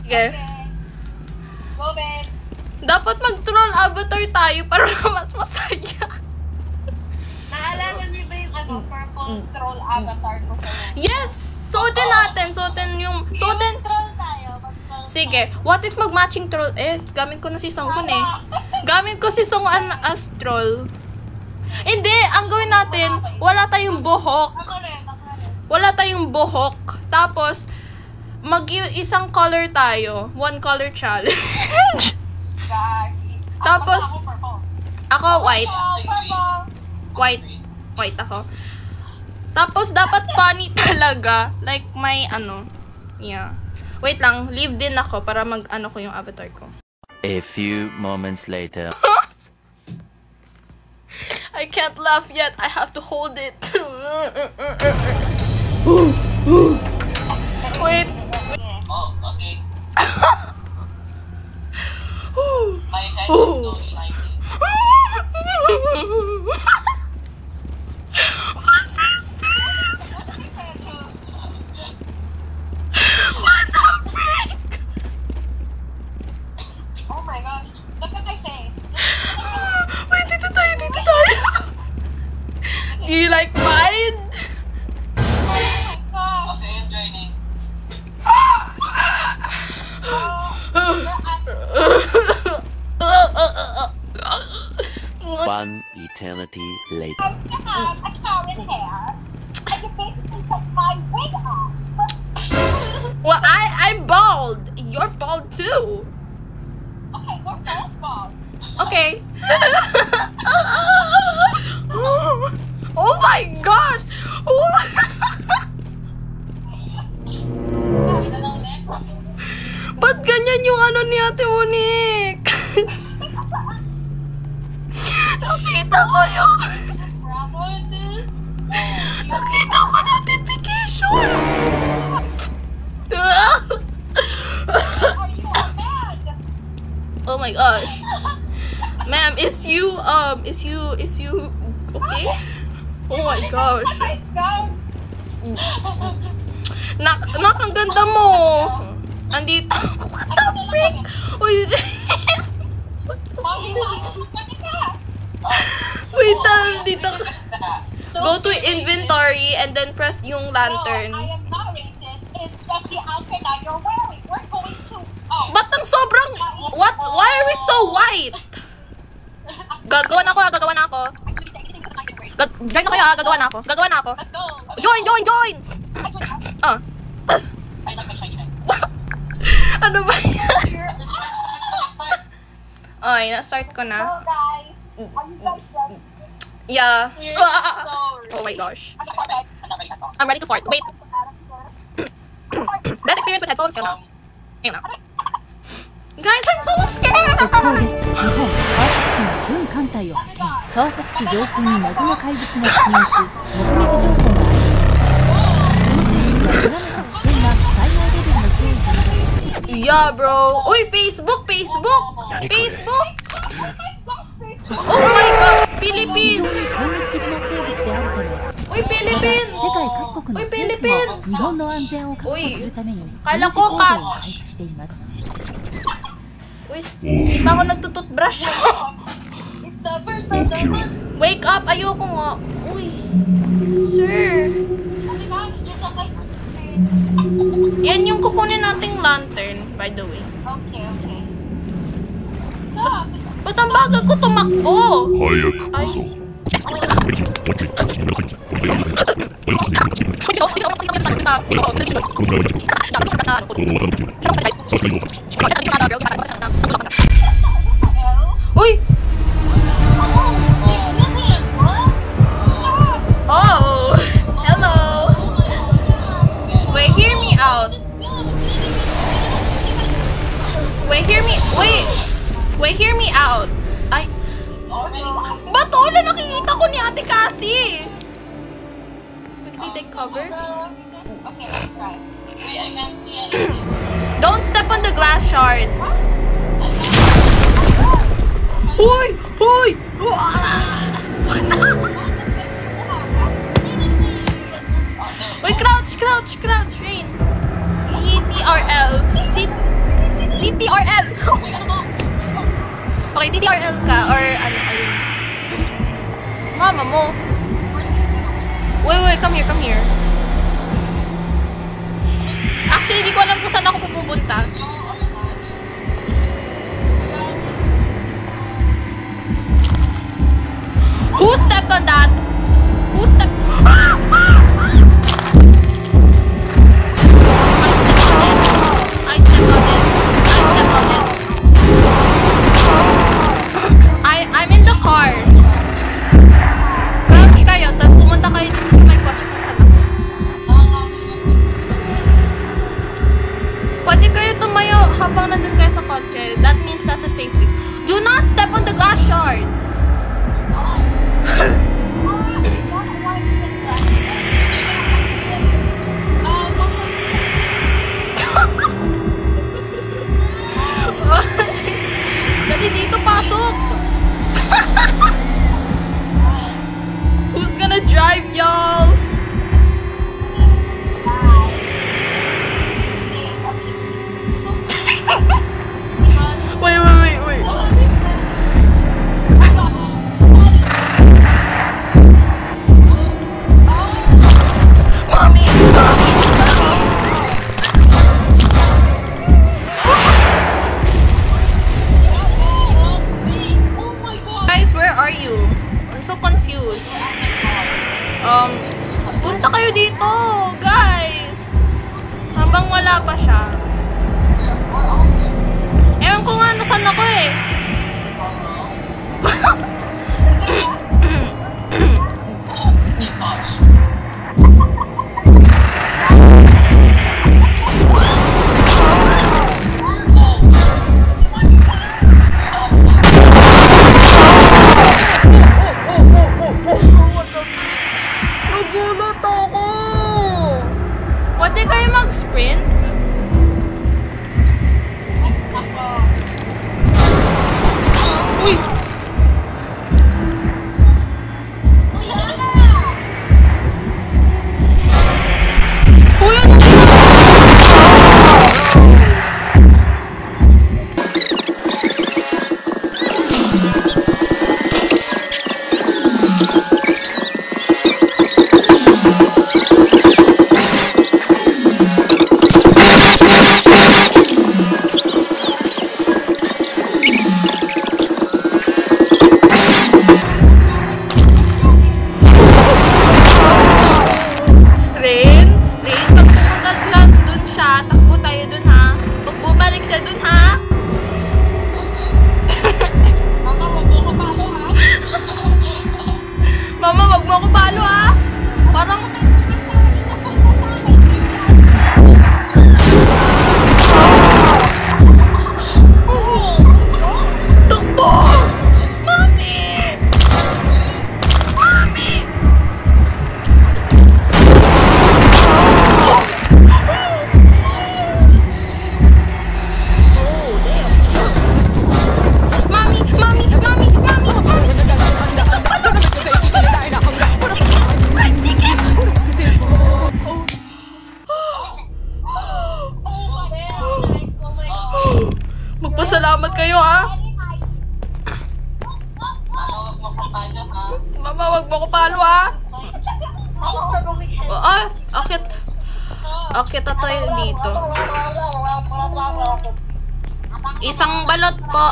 Okay. Go, Ben. Dapat mag-troll avatar tayo para mas masaya. Naalala niyo ba yung purple troll avatar ko sa'yo? Yes! Suotin natin. Suotin. Troll tayo. Sige. What if mag-matching troll? Gamit ko na si Songhoon eh. Gamit ko si Songhoon as troll. Hindi. Ang gawin natin, wala tayong buhok. Wala tayong buhok. Tapos, isang color tayo. One color challenge. Tapos, ako white. White ako. Tapos, dapat funny talaga. Like, may yeah. Wait lang, leave din ako para ko yung avatar ko. A few moments later. I can't laugh yet. I have to hold it. Wait. Oh, okay. My head is so shiny. What is this? What the frick? Oh my gosh. Look at my face. Wait, dito tayo. Do you like mine? Oh my gosh. Okay, I'm joining. One eternity later. I have a current hair. I can basically put my wig on. Well, I'm bald. You're bald too. Okay, we're both bald. Okay. Oh my gosh! Ba't ganyan yung ni Ate Monique? Nakita ko yung... Nakita ko notification! Oh my gosh. Ma'am, is you okay? Oh my gosh. Nak, ang ganda mo. Andito. What the frick? Uy. Wait, dito. Go to inventory and then press yung lantern. I am not racist. It's just the outfit that you're wearing. We're going to Ba't ang sobrang... What? Why are we so white? Gagawa na ako. Join na kayo ha, gagawa na ako. Let's go. Join! I like my shiny head. Ano ba yan? Ay, na-start ko na. Hello guys. Are you guys ready? Yeah. Sorry. Oh my gosh. I'm not ready at all. I'm ready to fart. Wait. Best experience with headphones. Ayun na. Guys, I'm so scared! 速報です。日本川崎市の軍艦隊を派遣。川崎市上空に謎の怪物が出現し、目撃情報が相次いでいます。この生物は極めて危険な災害レベルの脅威となり、 Yeah, bro. Uy, Facebook! Oh my God! 非 Philippines! 常に攻撃的な生物であるため、 Uy, Philippines! 世界各国の政府も日本の安全を確保するために軍事行動を開始しています。 Uy, di pa ako nagtututbrush. It's the first time. Wake up! Ayoko nga. Uy. Sir. Oh my gosh, just like Yan yung kukunin nating lantern, by the way. Okay. Stop. Ba't ang bagal ko tumakbo? Ay. Uy! Oh! Hello! Wait, hear me out. Wait, hear me out. Ay. Ba't na nakikita ko ni Ate Cassie? Quickly take cover. Okay, let's try. Wait, I can't see anything. Don't step on the glass shards. Hoy! What the? Wait, crouch, Rain. CTRL. or ano, ayun. Mama mo. Wait, come here. Actually, di ko alam kung saan ako pupunta. Who stepped on that? Who stepped? I stepped on it. I'm in the car. Crouch kayo, tapos pumunta kayo dito sa may kotse kung saan ako. Pwede kayo tumayo habang nandun kayo sa kotse. That means that's a safe place. Do not step on the glass shards. Dali dito, pasok! Who's gonna drive, y'all? Wait. Mommy! Guys, where are you? I'm so confused. Punta kayo dito, guys. Habang wala pa siya. Ewan ko nga nasan ako eh. Nagulat ako. Pwede kayo mag-sprint? Uy! Uy, ano Rain, pag pumunta dun siya, takbo tayo dun ha. Pag bumalik siya dun ha. Mama, wag mo ako palo ha. Parang... Takbo! Mami! Magpasalamat kayo ha. Mama, wag mo ko palo ha. Akit na tayo dito. Isang balot po.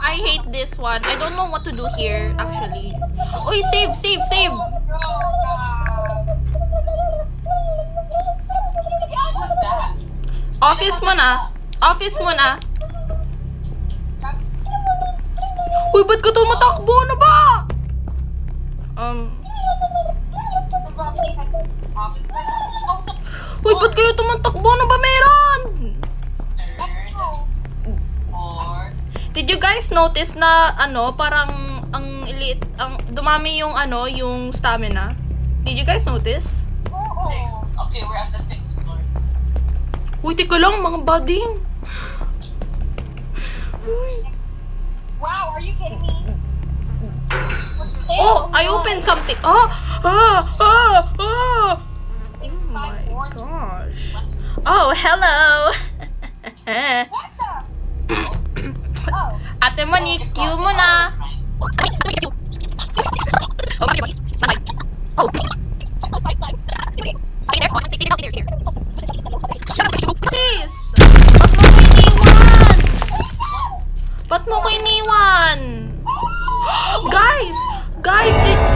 I hate this one. I don't know what to do here, actually. Uy, save! Office mo na. Uy, ba't ka tumatakbo? Ano ba? Uy, ba't kayo tumatakbo? Ano ba meron? Did you guys notice na parang dumami yung yung stamina? Did you guys notice? 6. Okay, we're at the 6th floor. Uy, tika lang mga bading. Wow, are you kidding me? Oh, I opened something. Oh my gosh. Oh, hello. What the? Ate Monique, cue mo na. Please! Ba't mo ko iniwan? Guys! Guys, did